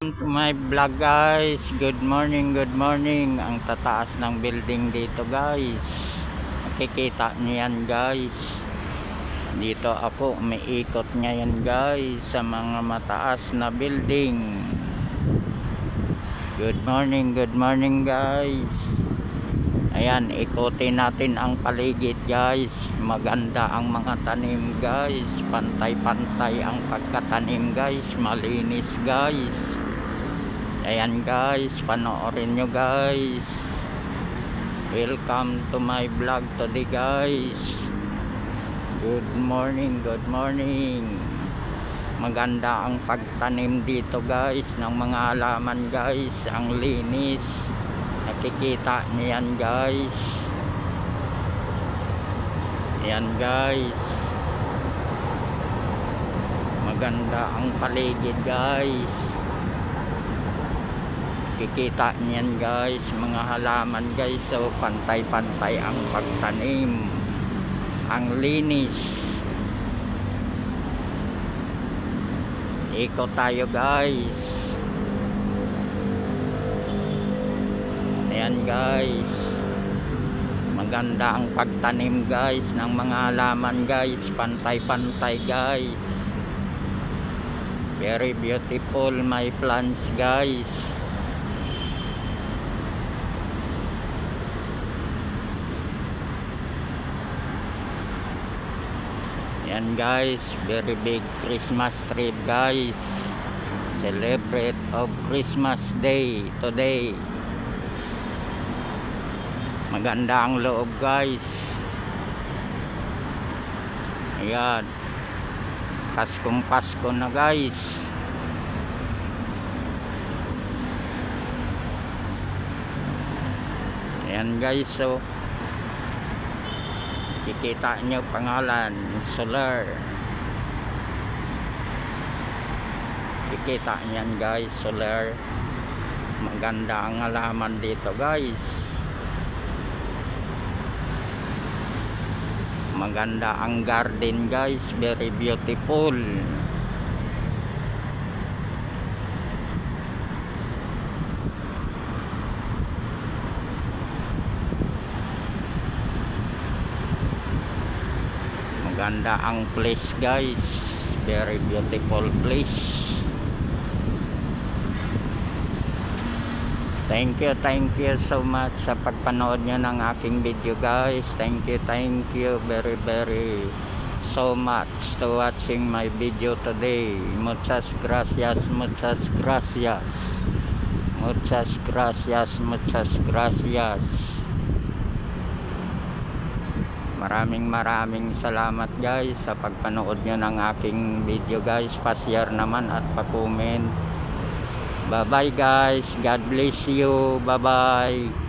Welcome to my vlog guys. Good morning, good morning. Ang tataas ng building dito guys. Makikita niyo yan guys. Dito ako may ikot ngayon guys sa mga mataas na building. Good morning guys. Ayan, ikutin natin ang paligid guys. Maganda ang mga tanim guys. Pantay-pantay ang pagkatanim guys. Malinis guys. Ayan guys, panoorin nyo guys. Welcome to my vlog today guys. Good morning, good morning. Maganda ang pagtanim dito guys ng mga halaman guys. Ang linis. Nakikita niyan guys. Ayan guys. Maganda ang paligid guys. Nakikita niyan guys. Mga halaman guys. So pantay-pantay ang pagtanim. Ang linis. Ikot tayo guys. Ayan guys, maganda ang pagtanim guys ng mga halaman guys, pantay-pantay guys. Very beautiful my plants guys. Ayan guys, very big Christmas tree guys. Celebrate of Christmas Day today. Maganda ang loob guys. Ayan, Paskong Pasko na guys. Ayan guys, so kikita nyo pangalan solar. Kikita nyan guys, solar. Maganda ang halaman dito guys. Maganda ang garden guys, very beautiful. Maganda ang place guys, very beautiful place. Thank you so much sa pagpanood nyo ng aking video guys. Thank you very so much to watching my video today. Muchas gracias. Maraming salamat guys sa pagpanood nyo ng aking video guys. Pa-share naman at pa-comment. Bye bye guys. God bless you. Bye bye.